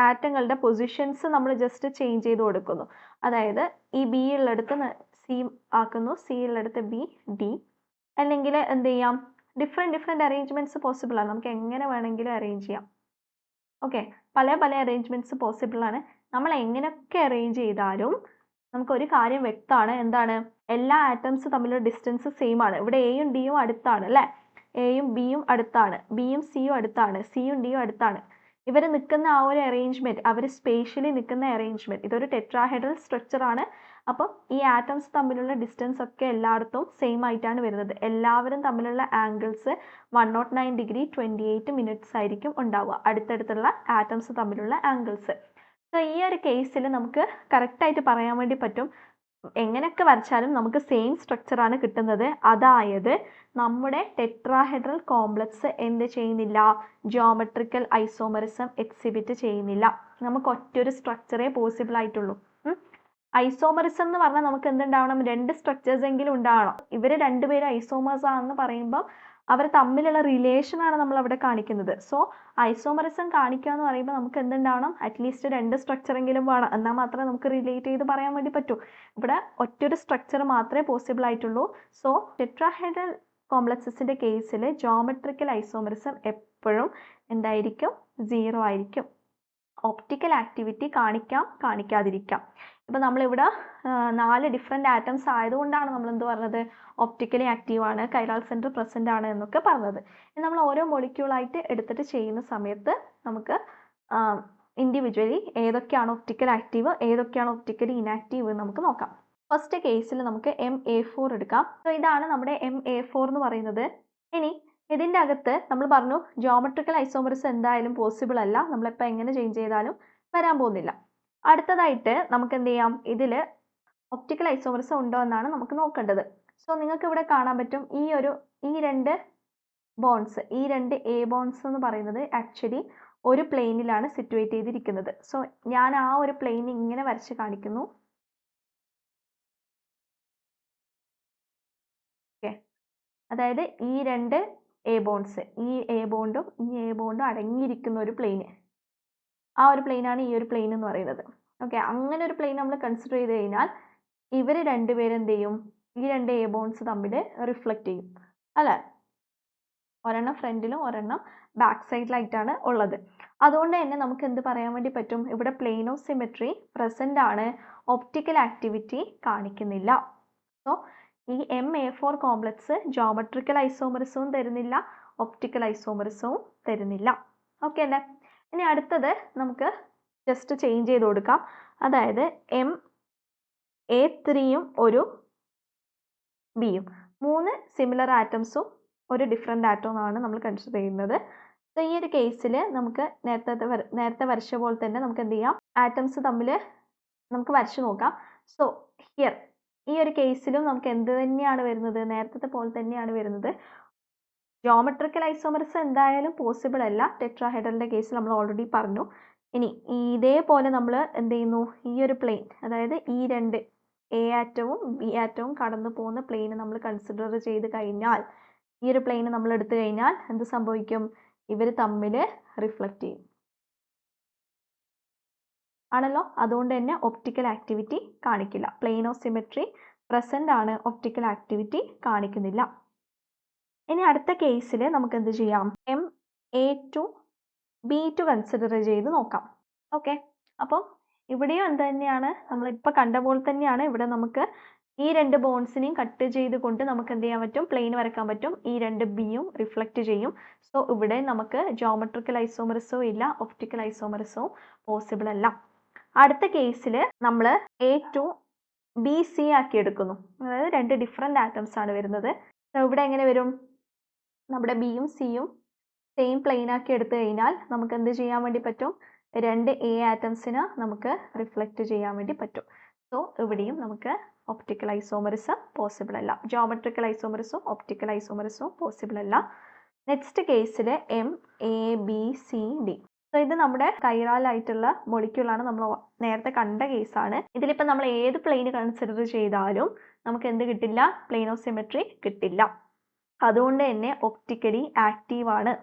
Speaker 1: ആറ്റങ്ങളുടെ പൊസിഷൻസ് നമ്മൾ ജസ്റ്റ് ചേഞ്ച് ചെയ്ത് കൊടുക്കുന്നു. അതായത് ഈ ബി ഉള്ളിടത്ത് സി ആക്കുന്നു, സി ഉള്ളിടത്ത് ബി, ഡി, അല്ലെങ്കിൽ എന്ത് ചെയ്യാം, ഡിഫറെൻറ്റ് അറേഞ്ച്മെൻറ്റ്സ് പോസിബിൾ ആണ്. നമുക്ക് എങ്ങനെ വേണമെങ്കിലും അറേഞ്ച് ചെയ്യാം. ഓക്കെ, പല അറേഞ്ച്മെൻറ്റ്സ് പോസിബിൾ ആണ്. നമ്മൾ എങ്ങനെയൊക്കെ അറേഞ്ച് ചെയ്താലും നമുക്കൊരു കാര്യം വ്യക്തമാണ്. എന്താണ്? എല്ലാ ആറ്റംസ് തമ്മിലുള്ള ഡിസ്റ്റൻസ് സെയിം ആണ്. ഇവിടെ എയും ഡിയും അടുത്താണ് അല്ലേ? എയും ബിയും അടുത്താണ്, ബിയും സിയും അടുത്താണ്, സിയും ഡിയും അടുത്താണ്. ഇവർ നിൽക്കുന്ന ആ ഒരു അറേഞ്ച്മെൻറ്റ്, അവർ സ്പേഷ്യലി നിൽക്കുന്ന അറേഞ്ച്മെൻറ്റ്, ഇതൊരു ടെട്രാഹൈഡ്രൽ സ്ട്രക്ചർ ആണ്. അപ്പം ഈ ആറ്റംസ് തമ്മിലുള്ള ഡിസ്റ്റൻസ് ഒക്കെ എല്ലായിടത്തും സെയിം ആയിട്ടാണ് വരുന്നത്. എല്ലാവരും തമ്മിലുള്ള ആംഗിൾസ് 109 ഡിഗ്രി 28 മിനിറ്റ്സ് ആയിരിക്കും ഉണ്ടാവുക, അടുത്തടുത്തുള്ള ആറ്റംസ് തമ്മിലുള്ള ആംഗിൾസ്. സോ ഈ ഒരു കേസിൽ നമുക്ക് കറക്റ്റായിട്ട് പറയാൻ വേണ്ടി പറ്റും, എങ്ങനെയൊക്കെ വരച്ചാലും നമുക്ക് സെയിം സ്ട്രക്ചറാണ് കിട്ടുന്നത്. അതായത് നമ്മുടെ ടെട്രാഹൈഡ്രൽ കോംപ്ലക്സ് എന്ത് ചെയ്യുന്നില്ല? ജിയോമെട്രിക്കൽ ഐസോമറിസം എക്സിബിറ്റ് ചെയ്യുന്നില്ല. നമുക്ക് ഒറ്റൊരു സ്ട്രക്ചറേ പോസിബിൾ ആയിട്ടുള്ളൂ. ഐസോമറിസം എന്ന് പറഞ്ഞാൽ നമുക്ക് എന്തുണ്ടാവണം? 2 സ്ട്രക്ചേഴ്സ് എങ്കിലും ഉണ്ടാവണം. ഇവർ രണ്ടുപേരും ഐസോമേഴ്സ് ആണെന്ന് പറയുമ്പോൾ അവർ തമ്മിലുള്ള റിലേഷൻ ആണ് നമ്മൾ അവിടെ കാണിക്കുന്നത്. സോ ഐസോമറിസം കാണിക്കുക എന്ന് പറയുമ്പോൾ നമുക്ക് എന്തുണ്ടാവണം? അറ്റ്ലീസ്റ്റ് 2 സ്ട്രക്ചർ എങ്കിലും വേണം, എന്നാൽ മാത്രമേ നമുക്ക് റിലേറ്റ് ചെയ്ത് പറയാൻ വേണ്ടി പറ്റൂ. ഇവിടെ ഒറ്റൊരു സ്ട്രക്ചർ മാത്രമേ പോസിബിൾ ആയിട്ടുള്ളൂ. സോ ടെട്രാഹൈഡ്രൽ കോംപ്ലക്സസിൻ്റെ കേസിൽ ജിയോമെട്രിക്കൽ ഐസോമറിസം എപ്പോഴും എന്തായിരിക്കും? 0 ആയിരിക്കും. ഒപ്റ്റിക്കൽ ആക്ടിവിറ്റി കാണിക്കാം, കാണിക്കാതിരിക്കാം. ഇപ്പം നമ്മളിവിടെ 4 ഡിഫറെൻ്റ് ആറ്റംസ് ആയതുകൊണ്ടാണ് നമ്മൾ എന്ത് പറഞ്ഞത്? ഒപ്റ്റിക്കലി ആക്റ്റീവ് ആണ്, കൈറാൾ സെൻറ്റർ പ്രസൻ്റ് ആണ് എന്നൊക്കെ പറഞ്ഞത്. ഇനി നമ്മൾ ഓരോ മോളിക്യൂളായിട്ട് എടുത്തിട്ട് ചെയ്യുന്ന സമയത്ത് നമുക്ക് ഇൻഡിവിജ്വലി ഏതൊക്കെയാണ് ഒപ്റ്റിക്കൽ ആക്റ്റീവ്, ഏതൊക്കെയാണ് ഒപ്റ്റിക്കലി ഇനാക്റ്റീവ് എന്ന് നമുക്ക് നോക്കാം. ഫസ്റ്റ് കേസിൽ നമുക്ക് MA4 എടുക്കാം. സോ ഇതാണ് നമ്മുടെ MA4 എന്ന് പറയുന്നത്. ഇനി ഇതിൻ്റെ അകത്ത് നമ്മൾ പറഞ്ഞു ജിയോമെട്രിക്കൽ ഐസോമറിസം എന്തായാലും പോസിബിൾ അല്ല, നമ്മളിപ്പോൾ എങ്ങനെ ചേഞ്ച് ചെയ്താലും വരാൻ പോകുന്നില്ല. അടുത്തതായിട്ട് നമുക്ക് എന്ത് ചെയ്യാം? ഇതിൽ ഒപ്റ്റിക്കൽ ഐസോമറിസം ഉണ്ടോ എന്നാണ് നമുക്ക് നോക്കേണ്ടത്. സോ നിങ്ങൾക്ക് ഇവിടെ കാണാൻ പറ്റും ഈ 2 ബോൺസ്, ഈ 2 A ബോൺസ് എന്ന് പറയുന്നത് ആക്ച്വലി ഒരു പ്ലെയിനിലാണ് സിറ്റുവേറ്റ് ചെയ്തിരിക്കുന്നത്. സോ ഞാൻ ആ ഒരു പ്ലെയിൻ ഇങ്ങനെ വരച്ച് കാണിക്കുന്നു. ഓക്കെ, അതായത് ഈ 2 A ബോൺസ്, ഈ A ബോണ്ടും ഈ A ബോണ്ടും അടങ്ങിയിരിക്കുന്ന ഒരു പ്ലെയിന്, ആ ഒരു പ്ലെയിനാണ് ഈ ഒരു പ്ലെയിൻ എന്ന് പറയുന്നത്. ഓക്കെ, അങ്ങനെ ഒരു പ്ലെയിൻ നമ്മൾ കൺസിഡർ ചെയ്ത് കഴിഞ്ഞാൽ ഇവർ രണ്ടുപേരും എന്ത് ചെയ്യും? ഈ 2 A ബോൺസ് തമ്മിൽ റിഫ്ലക്റ്റ് ചെയ്യും അല്ലേ? ഒരെണ്ണം ഫ്രണ്ടിലും ഒരെണ്ണം ബാക്ക് സൈഡിലായിട്ടാണ് ഉള്ളത്. അതുകൊണ്ട് തന്നെ നമുക്ക് എന്ത് പറയാൻ വേണ്ടി പറ്റും? ഇവിടെ പ്ലെയിനോ സിമെട്രി പ്രസൻ്റ് ആണ്, ഒപ്റ്റിക്കൽ ആക്ടിവിറ്റി കാണിക്കുന്നില്ല. സോ ഈ MA4 കോംപ്ലക്സ് ജിയോമെട്രിക്കൽ ഐസോമറിസവും തരുന്നില്ല, ഒപ്റ്റിക്കൽ ഐസോമറിസവും തരുന്നില്ല. ഓക്കെ അല്ലേ? ഇനി അടുത്തത് നമുക്ക് ജസ്റ്റ് ചേഞ്ച് ചെയ്ത് കൊടുക്കാം. അതായത് MA3യും ഒരു ബിയും, 3 സിമിലർ ആറ്റംസും ഒരു ഡിഫറെൻ്റ് ആറ്റമാണ് നമ്മൾ കൺസിഡർ ചെയ്യുന്നത്. സോ ഈ ഒരു കേസിൽ നമുക്ക് നേരത്തെ വരച്ച പോലെ തന്നെ നമുക്ക് എന്ത് ചെയ്യാം? ആറ്റംസ് തമ്മിൽ നമുക്ക് വരച്ച് നോക്കാം. സോ ഹിയർ ഈ ഒരു കേസിലും നമുക്ക് എന്ത് തന്നെയാണ് വരുന്നത്? നേരത്തെ പോലെ തന്നെയാണ് വരുന്നത്. ജോമെട്രിക്കൽ ഐസോമറിസം എന്തായാലും പോസിബിൾ അല്ല. ടെട്രാഹെഡ്രലിൻ്റെ കേസിൽ നമ്മൾ ഓൾറെഡി പറഞ്ഞു. ഇനി ഇതേപോലെ നമ്മൾ എന്ത് ചെയ്യുന്നു, ഈ ഒരു പ്ലെയിൻ, അതായത് ഈ രണ്ട് എ ആറ്റവും ബി ആറ്റവും കടന്നു പോകുന്ന പ്ലെയിൻ നമ്മൾ കൺസിഡർ ചെയ്ത് കഴിഞ്ഞാൽ, ഈ ഒരു പ്ലെയിൻ നമ്മൾ എടുത്തു കഴിഞ്ഞാൽ എന്ത് സംഭവിക്കും, ഇവർ തമ്മിൽ റിഫ്ലക്റ്റ് ചെയ്യും ആണല്ലോ. അതുകൊണ്ട് തന്നെ ഒപ്റ്റിക്കൽ ആക്ടിവിറ്റി കാണിക്കില്ല. പ്ലെയിൻ ഓഫ് സിമെട്രി പ്രസന്റ് ആണ്, ഒപ്റ്റിക്കൽ ആക്ടിവിറ്റി കാണിക്കുന്നില്ല. ഇനി അടുത്ത കേസിൽ നമുക്ക് എന്ത് ചെയ്യാം, MA2 B2 കൺസിഡർ ചെയ്ത് നോക്കാം. ഓക്കെ, അപ്പം ഇവിടെയും എന്ത് തന്നെയാണ്, നമ്മളിപ്പോൾ കണ്ട പോലെ തന്നെയാണ്. ഇവിടെ നമുക്ക് ഈ രണ്ട് ബോൺസിനെയും കട്ട് ചെയ്തുകൊണ്ട് നമുക്ക് എന്ത് ചെയ്യാൻ പറ്റും, പ്ലെയിൻ വരയ്ക്കാൻ പറ്റും. ഈ രണ്ട് ബിയും റിഫ്ലക്റ്റ് ചെയ്യും. സോ ഇവിടെ നമുക്ക് ജോമെട്രിക്കൽ ഐസോമറിസവും ഇല്ല, ഒപ്റ്റിക്കൽ ഐസോമറിസവും പോസിബിൾ അല്ല. അടുത്ത കേസിൽ നമ്മൾ A2 BC ആക്കി എടുക്കുന്നു. അതായത് രണ്ട് ഡിഫറെൻറ്റ് ആറ്റംസ് ആണ് വരുന്നത്. സോ ഇവിടെ എങ്ങനെ വരും, നമ്മുടെ ബിയും സിയും സെയിം പ്ലെയിൻ ആക്കി എടുത്തു കഴിഞ്ഞാൽ നമുക്ക് എന്ത് ചെയ്യാൻ വേണ്ടി പറ്റും, രണ്ട് എ ആറ്റംസിന് നമുക്ക് റിഫ്ലക്റ്റ് ചെയ്യാൻ വേണ്ടി പറ്റും. സോ ഇവിടെയും നമുക്ക് ഒപ്റ്റിക്കൽ ഐസോമറിസം പോസിബിൾ അല്ല. ജോമെട്രിക്കൽ ഐസോമറിസവും ഒപ്റ്റിക്കൽ ഐസോമറിസവും പോസിബിൾ അല്ല. നെക്സ്റ്റ് കേസിൽ MABCD. സോ ഇത് നമ്മുടെ കൈറാലായിട്ടുള്ള മൊളിക്യൂളാണ്, നമ്മൾ നേരത്തെ കണ്ട കേസാണ്. ഇതിലിപ്പോൾ നമ്മൾ ഏത് പ്ലെയിൻ കൺസിഡർ ചെയ്താലും നമുക്ക് എന്ത് കിട്ടില്ല, പ്ലെയിൻ ഓഫ് സിമെട്രി കിട്ടില്ല. അതുകൊണ്ട് തന്നെ ഒപ്റ്റിക്കലി ആക്റ്റീവ് ആണ്.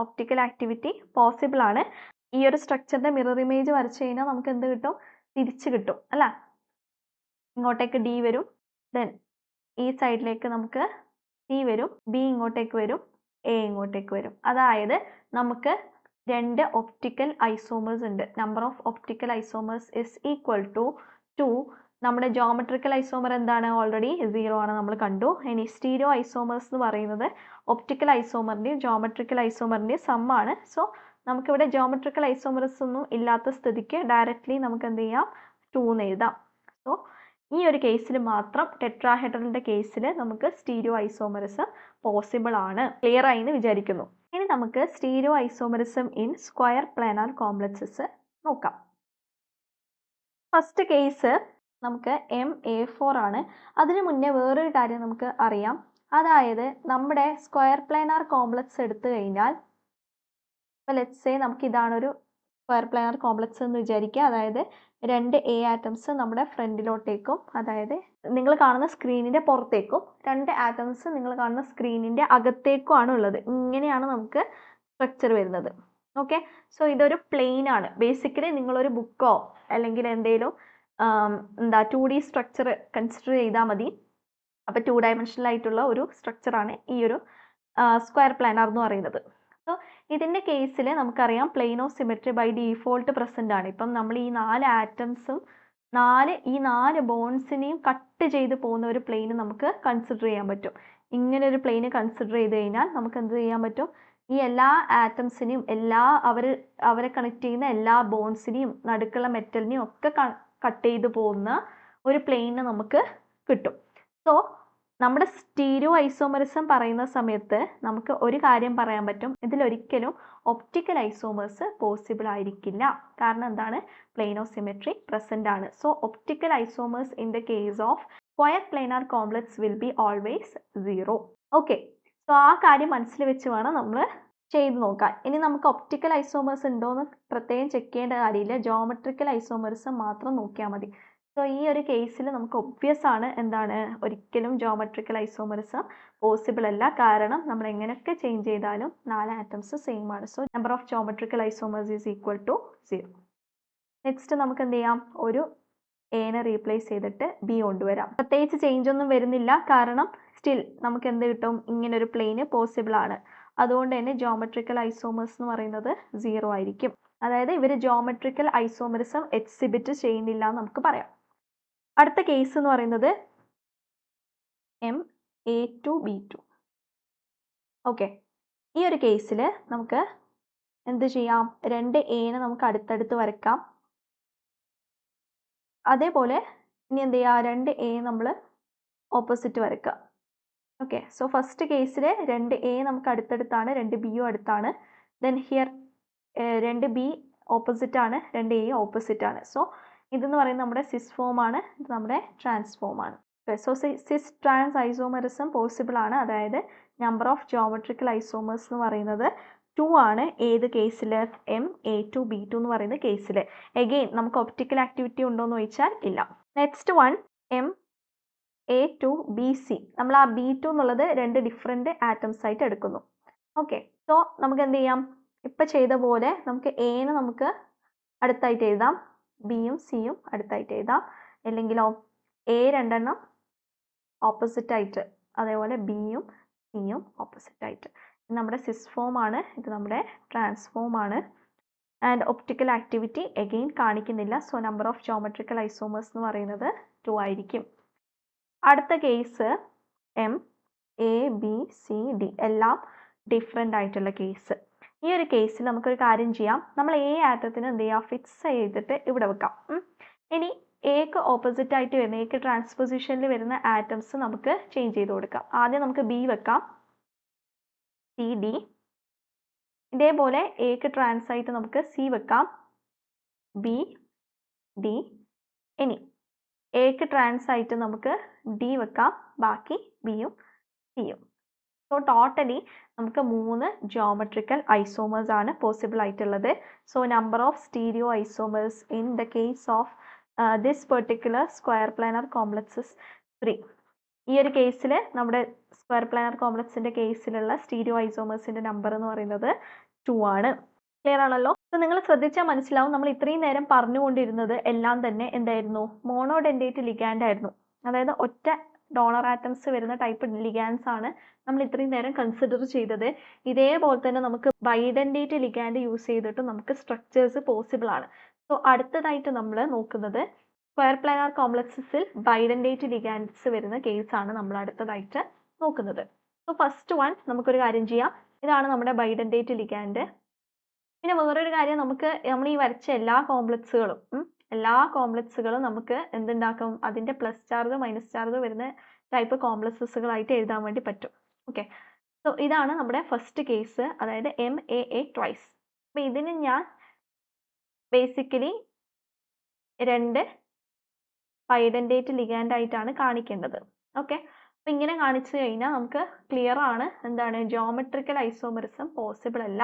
Speaker 1: ഒപ്റ്റിക്കൽ ആക്ടിവിറ്റി പോസിബിൾ ആണ്. ഈ ഒരു സ്ട്രക്ചറിന്റെ മിറർ ഇമേജ് വരച്ചു കഴിഞ്ഞാൽ നമുക്ക് എന്ത് കിട്ടും, തിരിച്ചു കിട്ടും അല്ല. ഇങ്ങോട്ടേക്ക് D വരും, ദെൻ ഈ സൈഡിലേക്ക് നമുക്ക് C വരും, B ഇങ്ങോട്ടേക്ക് വരും, A ഇങ്ങോട്ടേക്ക് വരും. അതായത് നമുക്ക് രണ്ട് ഒപ്റ്റിക്കൽ ഐസോമേഴ്സ് ഉണ്ട്. Number of optical isomers is equal to 2. നമ്മുടെ ജോമെട്രിക്കൽ ഐസോമർ എന്താണ്, ഓൾറെഡി 0 ആണ്, നമ്മൾ കണ്ടു. ഇനി സ്റ്റീരിയോ ഐസോമേഴ്സ് എന്ന് പറയുന്നത് ഒപ്റ്റിക്കൽ ഐസോമറിൻ്റെയും ജോമെട്രിക്കൽ ഐസോമറിൻ്റെയും സമ്മാണ്. സോ നമുക്കിവിടെ ജോമെട്രിക്കൽ ഐസോമേഴ്സ് ഒന്നും ഇല്ലാത്ത സ്ഥിതിക്ക് ഡയറക്റ്റ്ലി നമുക്ക് എന്ത് ചെയ്യാം, 2 എന്ന് എഴുതാം. സോ ഈ ഒരു കേസിൽ മാത്രം, ടെട്രാഹെഡ്രലിൻ്റെ കേസിൽ നമുക്ക് സ്റ്റീരിയോ ഐസോമറിസം പോസിബിൾ ആണ്. ക്ലിയർ ആയി എന്ന് വിചാരിക്കുന്നു. ഇനി നമുക്ക് stereo isomerism in square planar complexes നോക്കാം. ഫസ്റ്റ് കേസ് നമുക്ക് MA4 ആണ്. അതിനു മുന്നേ വേറൊരു കാര്യം നമുക്ക് അറിയാം. അതായത് നമ്മുടെ സ്ക്വയർ പ്ലാനാർ കോംപ്ലക്സ് എടുത്തു കഴിഞ്ഞാൽ, ഇപ്പോൾ ലെറ്റ്സ് സേ നമുക്ക് ഇതാണൊരു സ്ക്വയർ പ്ലാനാർ കോംപ്ലക്സ് എന്ന് വിചാരിക്കുക. അതായത് രണ്ട് എ ആറ്റംസ് നമ്മുടെ ഫ്രണ്ടിലോട്ടേക്കും, അതായത് നിങ്ങൾ കാണുന്ന സ്ക്രീനിൻ്റെ പുറത്തേക്കും, രണ്ട് ആറ്റംസ് നിങ്ങൾ കാണുന്ന സ്ക്രീനിൻ്റെ അകത്തേക്കും ആണ് ഉള്ളത്. ഇങ്ങനെയാണ് നമുക്ക് സ്ട്രക്ചർ വരുന്നത്. ഓക്കെ, സോ ഇതൊരു പ്ലെയിൻ ആണ്. ബേസിക്കലി നിങ്ങളൊരു ബുക്കോ അല്ലെങ്കിൽ എന്തെങ്കിലും 2D സ്ട്രക്ചർ കൺസിഡർ ചെയ്താൽ മതി. അപ്പോൾ 2 ഡയമെൻഷനൽ ആയിട്ടുള്ള ഒരു സ്ട്രക്ചറാണ് ഈ ഒരു സ്ക്വയർ പ്ലാനാർ എന്ന് പറയുന്നത്. സോ ഇതിൻ്റെ കേസിൽ നമുക്കറിയാം plane of symmetry by default present ആണ്. ഇപ്പം നമ്മൾ ഈ 4 ആറ്റംസും ഈ 4 ബോൺസിനെയും കട്ട് ചെയ്ത് പോകുന്ന ഒരു പ്ലെയിൻ നമുക്ക് കൺസിഡർ ചെയ്യാൻ പറ്റും. ഇങ്ങനെ ഒരു പ്ലെയിൻ കൺസിഡർ ചെയ്ത് കഴിഞ്ഞാൽ നമുക്ക് എന്ത് ചെയ്യാൻ പറ്റും, ഈ എല്ലാ ആറ്റംസിനെയും അവരെ കണക്ട് ചെയ്യുന്ന എല്ലാ ബോൺസിനെയും നടുക്കുള്ള മെറ്റലിനെയും ഒക്കെ കട്ട് ചെയ്ത് പോകുന്ന ഒരു പ്ലെയിന് നമുക്ക് കിട്ടും. സോ നമ്മുടെ സ്റ്റീരിയോ ഐസോമറിസം പറയുന്ന സമയത്ത് നമുക്ക് ഒരു കാര്യം പറയാൻ പറ്റും, ഇതിലൊരിക്കലും ഒപ്റ്റിക്കൽ ഐസോമേഴ്സ് പോസിബിൾ ആയിരിക്കില്ല. കാരണം എന്താണ്, പ്ലെയിൻ ഓഫ് സിമെട്രി പ്രസന്റ് ആണ്. So optical isomers in the case of square planar complex will be always 0. Okay, so ആ കാര്യം മനസ്സിൽ വെച്ച് വേണം നമ്മൾ ചെയ്ത് നോക്കാൻ. ഇനി നമുക്ക് ഒപ്റ്റിക്കൽ ഐസോമേഴ്സ് ഉണ്ടോയെന്ന് പ്രത്യേകം ചെക്ക് ചെയ്യേണ്ട കാര്യമില്ല, ജോമെട്രിക്കൽ ഐസോമേഴ്സ് മാത്രം നോക്കിയാൽ മതി. സോ ഈ ഒരു കേസിൽ നമുക്ക് ഒബ്വിയസ് ആണ് എന്താണ്, ഒരിക്കലും ജോമെട്രിക്കൽ ഐസോമറിസം പോസിബിൾ അല്ല. കാരണം നമ്മൾ എങ്ങനെയൊക്കെ ചേഞ്ച് ചെയ്താലും 4 ആറ്റംസ് സെയിം ആണ്. So number of geometrical isomers is equal to 0. Next നമുക്ക് എന്ത് ചെയ്യാം, ഒരു എനെ റീപ്ലേസ് ചെയ്തിട്ട് ബി കൊണ്ടുവരാം. പ്രത്യേകിച്ച് ചേഞ്ച് ഒന്നും വരുന്നില്ല, കാരണം സ്റ്റിൽ നമുക്ക് എന്ത് കിട്ടും, ഇങ്ങനൊരു പ്ലെയിന് പോസിബിൾ ആണ്. അതുകൊണ്ട് തന്നെ ജോമെട്രിക്കൽ ഐസോമേഴ്സ് എന്ന് പറയുന്നത് 0 ആയിരിക്കും. അതായത് ഇവർ ജോമെട്രിക്കൽ ഐസോമറിസം എക്സിബിറ്റ് ചെയ്യുന്നില്ല എന്ന് നമുക്ക് പറയാം. അടുത്ത കേസ് എന്ന് പറയുന്നത് MA2B2. ഓക്കെ, ഈ ഒരു കേസിൽ നമുക്ക് എന്ത് ചെയ്യാം, രണ്ട് എനെ നമുക്ക് അടുത്തടുത്ത് വരയ്ക്കാം. അതേപോലെ ഇനി എന്ത് ചെയ്യുക, രണ്ട് എ നമ്മൾ ഓപ്പോസിറ്റ് വരയ്ക്കുക. ഓക്കെ, സോ ഫസ്റ്റ് കേസിൽ രണ്ട് എ നമുക്ക് അടുത്തടുത്താണ്, രണ്ട് ബിയും അടുത്താണ്. ദെൻ ഹിയർ രണ്ട് ബി ഓപ്പോസിറ്റ് ആണ്, രണ്ട് എ ഓപ്പോസിറ്റ് ആണ്. സോ ഇതെന്ന് പറയുന്നത് നമ്മുടെ സിസ് ഫോം ആണ്, ഇത് നമ്മുടെ ട്രാൻസ്ഫോം ആണ്. സോ സിസ് ട്രാൻസ് ഐസോമറിസം പോസിബിൾ ആണ്. അതായത് നമ്പർ ഓഫ് ജോമെട്രിക്കൽ ഐസോമേഴ്സ് എന്ന് പറയുന്നത് 2 ആണ്. ഏത് കേസിൽ? MA2 B2 എന്ന് പറയുന്ന കേസിൽ. എഗെയിൻ നമുക്ക് ഒപ്റ്റിക്കൽ ആക്ടിവിറ്റി ഉണ്ടോ എന്ന് ചോദിച്ചാൽ ഇല്ല. Next one MA2 BC. നമ്മൾ ആ B2 എന്നുള്ളത് 2 ഡിഫറെൻറ്റ് ആറ്റംസ് ആയിട്ട് എടുക്കുന്നു. ഓക്കെ, സോ നമുക്ക് എന്ത് ചെയ്യാം? ഇപ്പം ചെയ്ത പോലെ നമുക്ക് എനെ നമുക്ക് അടുത്തായിട്ട് എഴുതാം, ബിയും സിയും അടുത്തായിട്ട് എഴുതാം. അല്ലെങ്കിലോ എ 2 എണ്ണം ഓപ്പോസിറ്റ് ആയിട്ട്, അതേപോലെ ബിയും സിയും ഓപ്പോസിറ്റ് ആയിട്ട്. ഇത് നമ്മുടെ സിസ് ഫോം ആണ്, ഇത് നമ്മുടെ ട്രാൻസ്ഫോം ആണ്. ആൻഡ് ഒപ്റ്റിക്കൽ ആക്ടിവിറ്റി എഗെയിൻ കാണിക്കുന്നില്ല. So number of geometrical isomers എന്ന് പറയുന്നത് 2 ആയിരിക്കും. അടുത്ത കേസ് MABCD, എല്ലാം ഡിഫറെൻ്റ് ആയിട്ടുള്ള കേസ്. ഈ ഒരു കേസിൽ നമുക്കൊരു കാര്യം ചെയ്യാം. നമ്മൾ എ ആറ്റത്തിന് എന്ത് ചെയ്യുക? ഫിക്സ് ചെയ്തിട്ട് ഇവിടെ വെക്കാം. ഇനി എക്ക് ഓപ്പോസിറ്റ് ആയിട്ട് വരുന്ന, എക്ക് ട്രാൻസ്പോസിഷനിൽ വരുന്ന ആറ്റംസ് നമുക്ക് ചേഞ്ച് ചെയ്ത് കൊടുക്കാം. ആദ്യം നമുക്ക് ബി വെക്കാം, CD. ഇതേപോലെ എക്ക് ട്രാൻസ് ആയിട്ട് നമുക്ക് സി വെക്കാം, BD. ഇനി എക്ക് ട്രാൻസ് ആയിട്ട് നമുക്ക് ഡി വെക്കാം, ബാക്കി ബിയും സിയും. സോ ടോട്ടലി നമുക്ക് 3 ജോമെട്രിക്കൽ ഐസോമേഴ്സ് ആണ് പോസിബിൾ ആയിട്ടുള്ളത്. So number of stereoisomers in the case of this particular square planar complexes 3. ഈ ഒരു കേസിൽ നമ്മുടെ സ്ക്വയർ പ്ലാനർ കോംപ്ലക്സിന്റെ കേസിലുള്ള സ്റ്റീരിയോ ഐസോമേഴ്സിന്റെ നമ്പർ എന്ന് പറയുന്നത് 2 ആണ്. ക്ലിയർ ആണല്ലോ? സോ നിങ്ങൾ ശ്രദ്ധിച്ചാൽ മനസ്സിലാവും, നമ്മൾ ഇത്രയും നേരം പറഞ്ഞുകൊണ്ടിരുന്നത് എല്ലാം തന്നെ എന്തായിരുന്നു? മോണോഡെൻഡേറ്റ് ലിഗാൻഡ് ആയിരുന്നു. അതായത് ഒറ്റ ഡോണർ ആറ്റംസ് വരുന്ന ടൈപ്പ് ലിഗാൻഡ്സ് ആണ് നമ്മൾ ഇത്രയും നേരം കൺസിഡർ ചെയ്തത്. ഇതേപോലെ തന്നെ നമുക്ക് ബൈഡെൻഡേറ്റ് ലിഗാൻഡ് യൂസ് ചെയ്തിട്ട് നമുക്ക് സ്ട്രക്ചേഴ്സ് പോസിബിൾ ആണ്. സോ അടുത്തതായിട്ട് നമ്മൾ നോക്കുന്നത് സ്ക്വയർ പ്ലാനർ കോംപ്ലക്സസിൽ ബൈഡെൻഡേറ്റ് ലിഗാൻഡ്സ് വരുന്ന കേസാണ് നമ്മൾ അടുത്തതായിട്ട് നോക്കുന്നത്. സോ ഫസ്റ്റ് വൺ നമുക്കൊരു കാര്യം ചെയ്യാം. ഇതാണ് നമ്മുടെ ബൈഡെൻഡേറ്റ് ലിഗാൻഡ്. പിന്നെ വേറൊരു കാര്യം, നമ്മൾ ഈ വരച്ച എല്ലാ കോംപ്ലക്സുകളും നമുക്ക് എന്തുണ്ടാക്കും? അതിന്റെ പ്ലസ് ചാർജ് മൈനസ് ചാർജ് വരുന്ന ടൈപ്പ് കോംപ്ലക്സസുകളായിട്ട് എഴുതാൻ വേണ്ടി പറ്റും. ഓക്കെ, സോ ഇതാണ് നമ്മുടെ ഫസ്റ്റ് കേസ്, അതായത് MAA ട്വൈസ്. അപ്പം ഇതിന് ഞാൻ ബേസിക്കലി 2 ബൈഡെൻഡേറ്റ് ലിഗാൻഡ് ആയിട്ടാണ് കാണിക്കേണ്ടത്. ഓക്കെ, അപ്പം ഇങ്ങനെ കാണിച്ചു കഴിഞ്ഞാൽ നമുക്ക് ക്ലിയർ ആണ് എന്താണ്? ജോമെട്രിക്കൽ ഐസോമറിസം പോസിബിൾ അല്ല.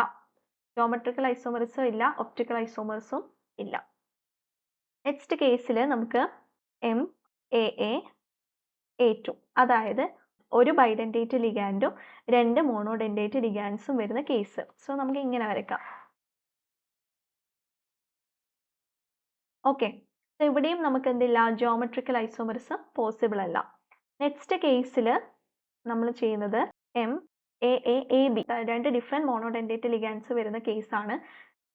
Speaker 1: ജോമെട്രിക്കൽ ഐസോമറിസം ഇല്ല, ഒപ്റ്റിക്കൽ ഐസോമറിസം ഇല്ല. നെക്സ്റ്റ് കേസിൽ നമുക്ക് MAA2, അതായത് ഒരു ബൈഡെൻഡേറ്റ് ലിഗാൻഡും 2 മോണോഡെൻഡേറ്റ് ലിഗാൻഡ്സും വരുന്ന കേസ്. സോ നമുക്ക് ഇങ്ങനെ വരയ്ക്കാം. ഓക്കെ, സോ ഇവിടെയും നമുക്ക് എന്തില്ല? ജോമെട്രിക്കൽ ഐസോമറിസം പോസിബിൾ അല്ല. നെക്സ്റ്റ് കേസിൽ നമ്മൾ ചെയ്യുന്നത് MAAAB, 2 ഡിഫറെൻറ്റ് മോണോഡെൻഡേറ്റ് ലിഗാൻഡ്സ് വരുന്ന കേസാണ്.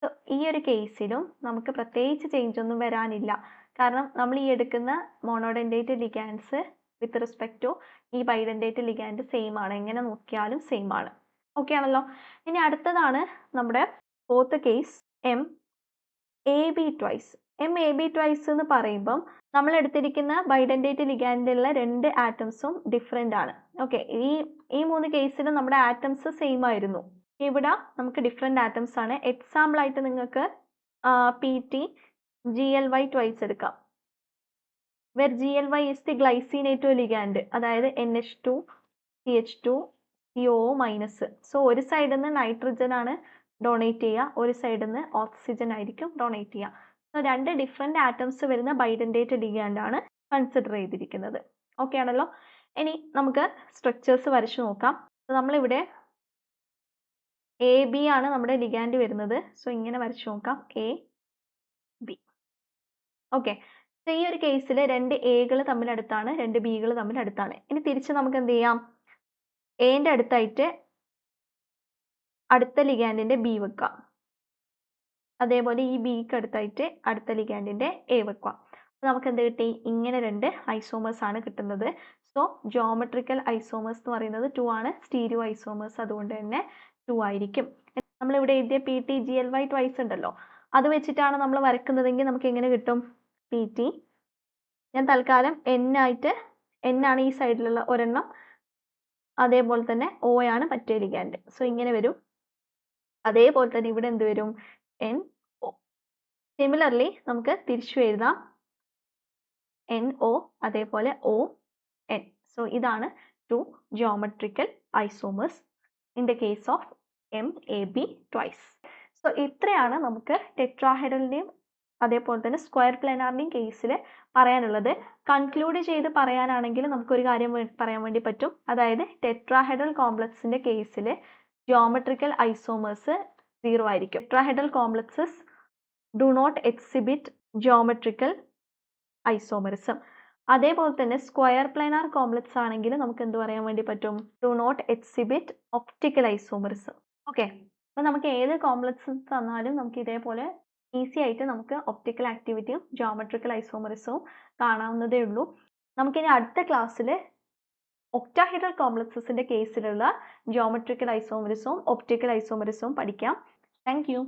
Speaker 1: സോ ഈ ഒരു കേസിലും നമുക്ക് പ്രത്യേകിച്ച് ചേഞ്ച് ഒന്നും വരാനില്ല. കാരണം നമ്മൾ ഈ എടുക്കുന്ന മോണോഡെൻഡേറ്റ് ലിഗാൻഡ്സ് വിത്ത് റെസ്പെക്ട് ടു ഈ ബൈഡെൻഡേറ്റ് ലിഗാൻഡ് സെയിം ആണ്. എങ്ങനെ നോക്കിയാലും സെയിം ആണ്. ഓക്കെ ആണല്ലോ? ഇനി അടുത്തതാണ് നമ്മുടെ fourth case MAB twice. MAB twice എന്ന് പറയുമ്പം നമ്മൾ എടുത്തിരിക്കുന്ന ബൈഡെൻഡേറ്റ് ലിഗാൻഡിലുള്ള 2 ആറ്റംസും ഡിഫറെൻ്റ് ആണ്. ഓക്കെ, ഈ 3 കേസിലും നമ്മുടെ ആറ്റംസ് സെയിം ആയിരുന്നു. ഇവിടെ നമുക്ക് ഡിഫറെൻ്റ് ആറ്റംസ് ആണ്. എക്സാമ്പിൾ ആയിട്ട് നിങ്ങൾക്ക് PT GLY ട്വൈസ് എടുക്കാം. where GLY is the glycinato ligand, അതായത് NH2 CH2 COO minus. So ഒരു സൈഡിൽ നിന്ന് നൈട്രജൻ ആണ് ഡൊണേറ്റ് ചെയ്യുക, ഒരു സൈഡിൽ നിന്ന് ഓക്സിജൻ ആയിരിക്കും ഡൊണേറ്റ് ചെയ്യുക. സോ 2 ഡിഫറെൻ്റ് ആറ്റംസ് വരുന്ന ബൈഡെൻഡേറ്റ് ലിഗാൻഡ് ആണ് കൺസിഡർ ചെയ്തിരിക്കുന്നത്. ഓക്കെ ആണല്ലോ? ഇനി നമുക്ക് സ്ട്രക്ചേഴ്സ് വരച്ചു നോക്കാം. നമ്മളിവിടെ AB ആണ് നമ്മുടെ ലിഗാൻഡ് വരുന്നത്. സോ ഇങ്ങനെ വരച്ചു നോക്കാം, AB. ഓക്കെ, സോ ഈ ഒരു കേസിൽ 2 Aകൾ തമ്മിൽ അടുത്താണ്, 2 Bകൾ തമ്മിൽ അടുത്താണ്. ഇനി തിരിച്ച് നമുക്ക് എന്ത് ചെയ്യാം? Aൻ്റെ അടുത്തായിട്ട് അടുത്ത ലിഗാൻഡിന്റെ B വെക്കാം, അതേപോലെ ഈ Bക്ക് അടുത്തായിട്ട് അടുത്ത ലിഗാൻഡിന്റെ A വെക്കാം. നമുക്ക് എന്ത് കിട്ടി? ഇങ്ങനെ 2 ഐസോമേഴ്സ് ആണ് കിട്ടുന്നത്. സോ ജോമെട്രിക്കൽ ഐസോമേഴ്സ് എന്ന് പറയുന്നത് 2 ആണ്, സ്റ്റീരിയോ ഐസോമേഴ്സ് അതുകൊണ്ട് തന്നെ 2 ആയിരിക്കും. നമ്മളിവിടെ എഴുതിയ PT GLY ട്വൈസ് ഉണ്ടല്ലോ, അത് വെച്ചിട്ടാണ് നമ്മൾ വരക്കുന്നതെങ്കിൽ നമുക്ക് എങ്ങനെ കിട്ടും? PT, ഞാൻ തൽക്കാലം N ആണ് ഈ സൈഡിലുള്ള ഒരെണ്ണം, അതേപോലെ തന്നെ O ആണ് മറ്റേ ലിഗാൻഡ്. സോ ഇങ്ങനെ വരും. അതേപോലെ തന്നെ ഇവിടെ എന്ത് വരും? NO. സിമിലർലി നമുക്ക് തിരിച്ചു എഴുതാം, NO അതേപോലെ O N. So ഇതാണ് two geometrical isomers in the case of MAB twice. So ഇത്രയാണ് നമുക്ക് ടെട്രാഹെഡ്രലിന്റെയും അതേപോലെ തന്നെ സ്ക്വയർ പ്ലാനാറിന്റെയും കേസിൽ പറയാനുള്ളത്. കൺക്ലൂഡ് ചെയ്ത് പറയാനാണെങ്കിൽ നമുക്കൊരു കാര്യം പറയാൻ വേണ്ടി പറ്റും. അതായത് ടെട്രാഹെഡ്രൽ കോംപ്ലക്സിന്റെ കേസിൽ geometrical isomers 0 ആയിരിക്കും. Tetrahedral complexes do not exhibit geometrical isomerism. അതേപോലെ തന്നെ സ്ക്വയർ പ്ലാനാർ കോംപ്ലക്സ് ആണെങ്കിൽ നമുക്ക് എന്ത് പറയാൻ വേണ്ടി പറ്റും? Do not exhibit optical isomerism. Okay, അപ്പോൾ നമുക്ക് ഏത് കോംപ്ലക്സ് തന്നാലും നമുക്ക് ഇതേപോലെ ഈസി ആയിട്ട് നമുക്ക് ഒപ്റ്റിക്കൽ ആക്ടിവിറ്റിയും ജിയോമെട്രിക്കൽ ഐസോമറിസവും കാണാവുന്നതേ ഉള്ളൂ. നമുക്കിനി അടുത്ത ക്ലാസ്സിൽ ഒക്ടാഹെഡ്രൽ കോംപ്ലക്സസിന്റെ കേസിലുള്ള ജിയോമെട്രിക്കൽ ഐസോമറിസവും ഒപ്റ്റിക്കൽ ഐസോമറിസവും പഠിക്കാം. Thank you.